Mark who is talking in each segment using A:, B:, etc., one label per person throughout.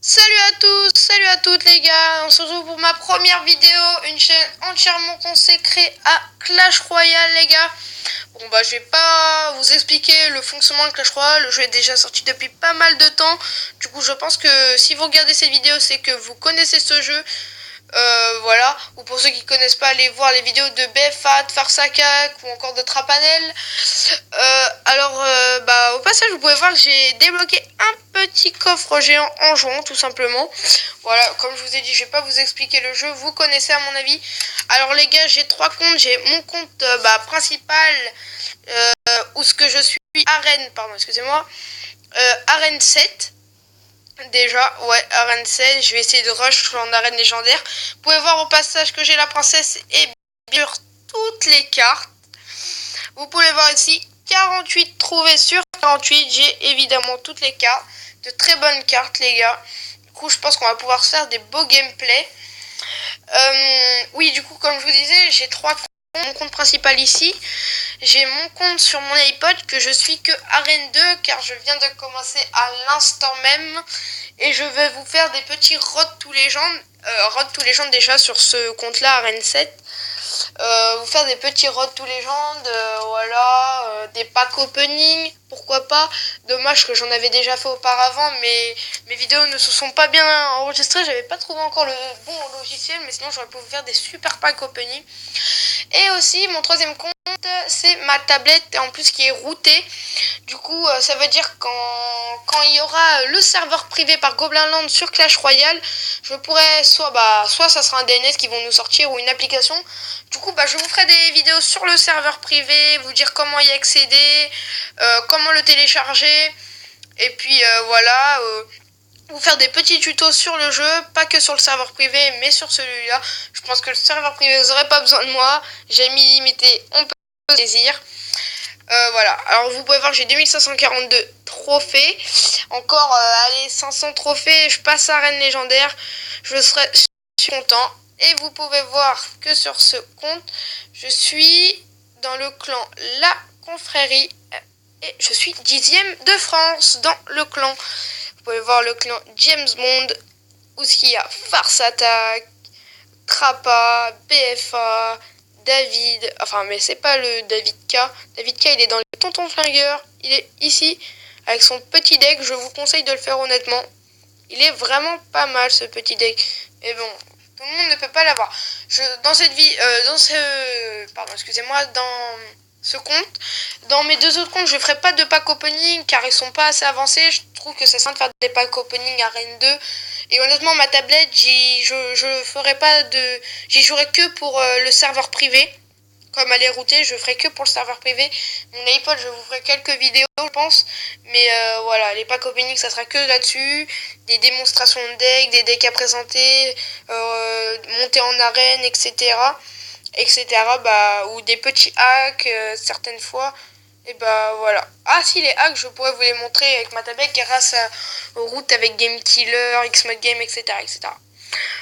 A: Salut à tous, salut à toutes les gars, on se retrouve pour ma première vidéo, une chaîne entièrement consacrée à Clash Royale les gars. Bon bah je vais pas vous expliquer le fonctionnement de Clash Royale, le jeu est déjà sorti depuis pas mal de temps. Du coup je pense que si vous regardez cette vidéo c'est que vous connaissez ce jeu. Voilà, ou pour ceux qui connaissent pas, allez voir les vidéos de BFA, de Farsakak ou encore de Trapanel. Au passage, vous pouvez voir que j'ai débloqué un petit coffre géant en jouant, tout simplement. Voilà, comme je vous ai dit, je vais pas vous expliquer le jeu, vous connaissez à mon avis. Alors les gars, j'ai trois comptes, j'ai mon compte principal, où ce que je suis arène, pardon, excusez-moi, arène 7. Déjà, ouais, arène 7, je vais essayer de rush en arène légendaire. Vous pouvez voir au passage que j'ai la princesse et bien toutes les cartes. Vous pouvez voir ici 48 trouvées sur 48. J'ai évidemment toutes les cartes. De très bonnes cartes les gars. Du coup je pense qu'on va pouvoir faire des beaux gameplays. Oui du coup comme je vous disais j'ai trois comptes. Mon compte principal ici. J'ai mon compte sur mon iPod que je suis que arène 2 car je viens de commencer à l'instant même. Et je vais vous faire des petits Road to Legend. Road to Legend déjà sur ce compte là arène 7. Vous faire des petits Road to Legend, des packs opening, pourquoi pas. Dommage que j'en avais déjà fait auparavant, mais mes vidéos ne se sont pas bien enregistrées, j'avais pas trouvé encore le bon logiciel, mais sinon j'aurais pu vous faire des super packs opening. Et aussi mon troisième compte, c'est ma tablette en plus qui est routée. Du coup ça veut dire quand il y aura le serveur privé par Goblin Land sur Clash Royale, je pourrais soit ça sera un DNS qui vont nous sortir ou une application. Du coup je vous ferai des vidéos sur le serveur privé, vous dire comment y accéder, comment le télécharger. Et puis vous faire des petits tutos sur le jeu, pas que sur le serveur privé, mais sur celui-là. Je pense que le serveur privé, vous n'aurez pas besoin de moi. J'ai mis limité, on peut saisir. Voilà, alors vous pouvez voir que j'ai 2542 trophées. Encore, 500 trophées, je passe à arène légendaire. Je serai content. Et vous pouvez voir que sur ce compte, je suis dans le clan La Confrérie. Et je suis 10e de France dans le clan. Vous pouvez voir le clan James Bond, où il y a Farce Attack, Trappa, BFA, David, mais c'est pas le David K. David K, il est dans le Tonton Flingueur. Il est ici, avec son petit deck. Je vous conseille de le faire honnêtement. Il est vraiment pas mal, ce petit deck. Mais bon, tout le monde ne peut pas l'avoir. Dans ce compte, dans mes deux autres comptes, je ferai pas de pack opening car ils sont pas assez avancés. Je trouve que c'est simple de faire des pack opening à Arène 2. Et honnêtement, ma tablette, j'y jouerai que pour le serveur privé. Comme elle est routée, je ferai que pour le serveur privé. Mon iPod, je vous ferai quelques vidéos, je pense. Mais voilà, les packs opening, ça sera que là-dessus. Des démonstrations de decks, des decks à présenter, monter en arène, etc. Ou des petits hacks, certaines fois. Et voilà. Ah si, les hacks, je pourrais vous les montrer avec ma tablette grâce aux routes avec Game Killer, Xmod Game, etc.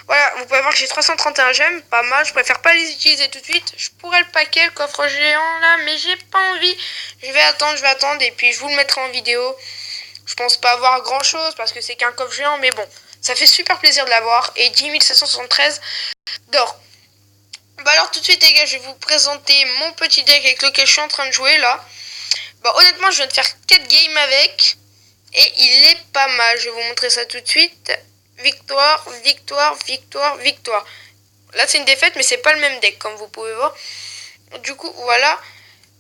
A: Voilà, vous pouvez voir que j'ai 331 gemmes, pas mal, je préfère pas les utiliser tout de suite. Je pourrais le paquer, le coffre géant là, mais j'ai pas envie. Je vais attendre et puis je vous le mettrai en vidéo. Je pense pas avoir grand chose parce que c'est qu'un coffre géant, mais bon, ça fait super plaisir de l'avoir. Et 10 773 d'or. Alors tout de suite les gars, je vais vous présenter mon petit deck avec lequel je suis en train de jouer là. Honnêtement, je viens de faire 4 games avec. Et il est pas mal, je vais vous montrer ça tout de suite. Victoire, victoire, victoire, victoire. Là c'est une défaite mais c'est pas le même deck comme vous pouvez voir. Du coup voilà.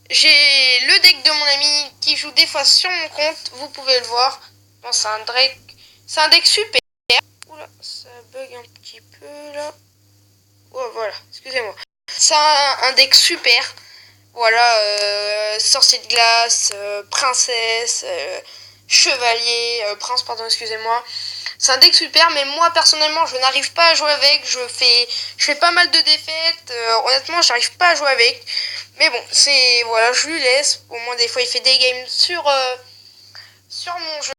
A: J'ai le deck de mon ami qui joue des fois sur mon compte. Vous pouvez le voir. Bon, c'est un deck super. Oula, ça bug un petit peu là. Oh voilà, excusez-moi. C'est un deck super. Voilà, sorcier de glace, princesse, chevalier, prince, pardon, excusez-moi. C'est un deck super, mais moi personnellement, je n'arrive pas à jouer avec. Je fais pas mal de défaites. Honnêtement, j'arrive pas à jouer avec. Mais bon, je lui laisse. Au moins, des fois, il fait des games sur mon jeu,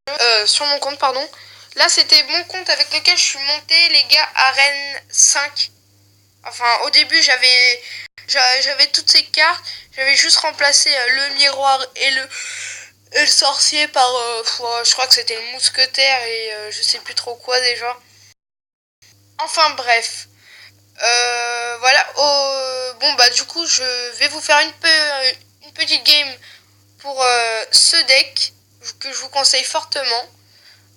A: sur mon compte, pardon. Là, c'était mon compte avec lequel je suis monté, les gars, arène 5. Enfin, au début, j'avais toutes ces cartes. J'avais juste remplacé le miroir et Et le sorcier par, je crois que c'était le mousquetaire et je sais plus trop quoi déjà. Enfin bref. Voilà. Bon bah du coup je vais vous faire une petite game pour ce deck que je vous conseille fortement.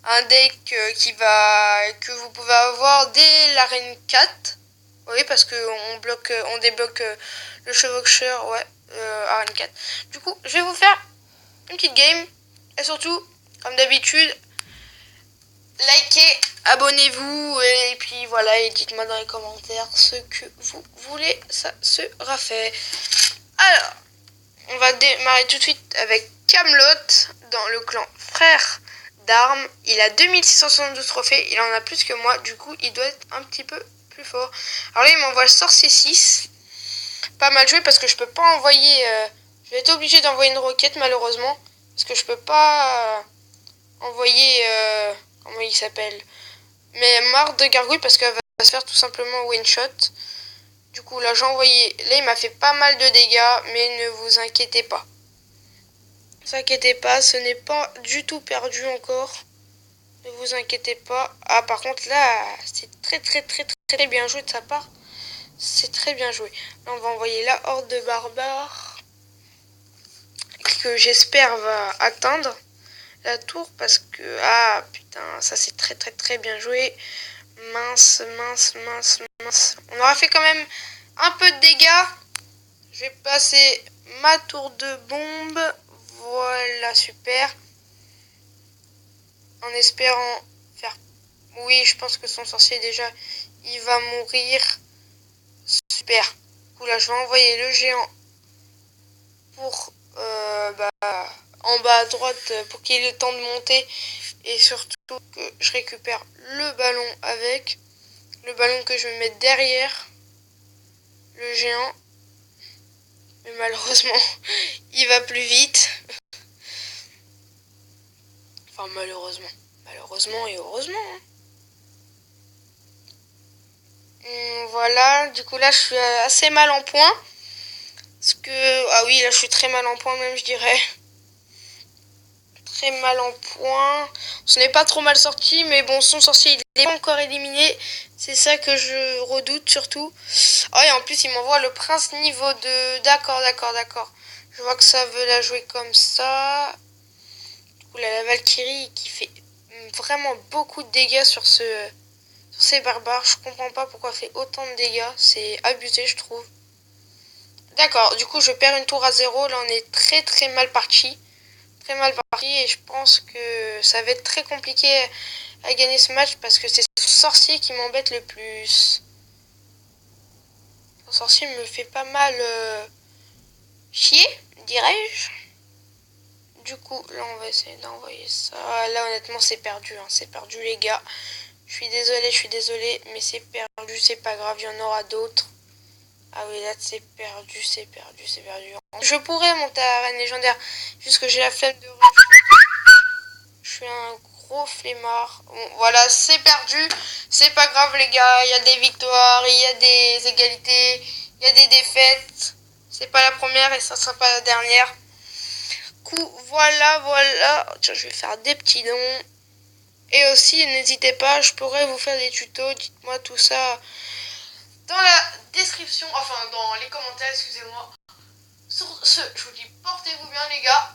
A: Un deck que vous pouvez avoir dès l'arène 4. Oui, parce que on débloque le chevaucheur, ouais, arène 4. Du coup, je vais vous faire une petite game. Et surtout, comme d'habitude, likez, abonnez-vous, et puis voilà, et dites-moi dans les commentaires ce que vous voulez, ça sera fait. Alors, on va démarrer tout de suite avec Camelot dans le clan Frère d'Armes. Il a 2672 trophées, il en a plus que moi, du coup il doit être un petit peu plus fort. Alors là il m'envoie le sorcier 6. Pas mal joué parce que je peux pas envoyer... je vais être obligé d'envoyer une roquette malheureusement. Parce que je peux pas envoyer... comment il s'appelle, mais marre de gargouille parce qu'elle va se faire tout simplement one shot. Du coup là j'ai envoyé... Là il m'a fait pas mal de dégâts, mais ne vous inquiétez pas. Ne vous inquiétez pas, ce n'est pas du tout perdu encore. Ne vous inquiétez pas. Ah par contre là, c'est très bien joué de sa part. C'est très bien joué. Là on va envoyer la horde de barbares. Que j'espère va atteindre la tour parce que... Ah putain, ça c'est très bien joué. Mince. On aura fait quand même un peu de dégâts. Je vais passer ma tour de bombe. Voilà, super. En espérant faire... Oui, je pense que son sorcier déjà, il va mourir. Super. Du coup, là, je vais envoyer le géant pour... en bas à droite pour qu'il ait le temps de monter. Et surtout que je récupère le ballon avec. Le ballon que je vais mettre derrière le géant. Mais malheureusement, il va plus vite. Enfin, malheureusement. Malheureusement et heureusement. Hein. Voilà, du coup là je suis assez mal en point. Parce que... Ah oui, là je suis très mal en point même, je dirais. Très mal en point. Ce n'est pas trop mal sorti, mais bon, son sorcier il est pas encore éliminé. C'est ça que je redoute surtout. Oh, et en plus il m'envoie le prince niveau 2. D'accord. Je vois que ça veut la jouer comme ça. Du coup là, la Valkyrie qui fait vraiment beaucoup de dégâts sur ces barbares. Je comprends pas pourquoi elle fait autant de dégâts. C'est abusé, je trouve. D'accord, du coup je perds une tour à 0. Là on est très mal parti. Très mal parti et je pense que ça va être très compliqué à gagner ce match parce que c'est son sorcier qui m'embête le plus. Son sorcier me fait pas mal chier, dirais-je. Du coup, là on va essayer d'envoyer ça. Là honnêtement c'est perdu, hein. C'est perdu les gars. Je suis désolé, mais c'est perdu, c'est pas grave, il y en aura d'autres. Ah oui, là c'est perdu. Je pourrais monter à Arène Légendaire, juste que j'ai la flemme de... Je suis un gros flemmard. Bon, voilà, c'est perdu. C'est pas grave les gars, il y a des victoires, il y a des égalités, il y a des défaites. C'est pas la première et ça sera pas la dernière. Coup, voilà. Tiens, je vais faire des petits dons. Et aussi, n'hésitez pas, je pourrais vous faire des tutos. Dites-moi tout ça dans la description, enfin dans les commentaires, excusez-moi. Sur ce, je vous dis portez-vous bien les gars.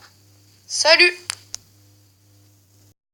A: Salut!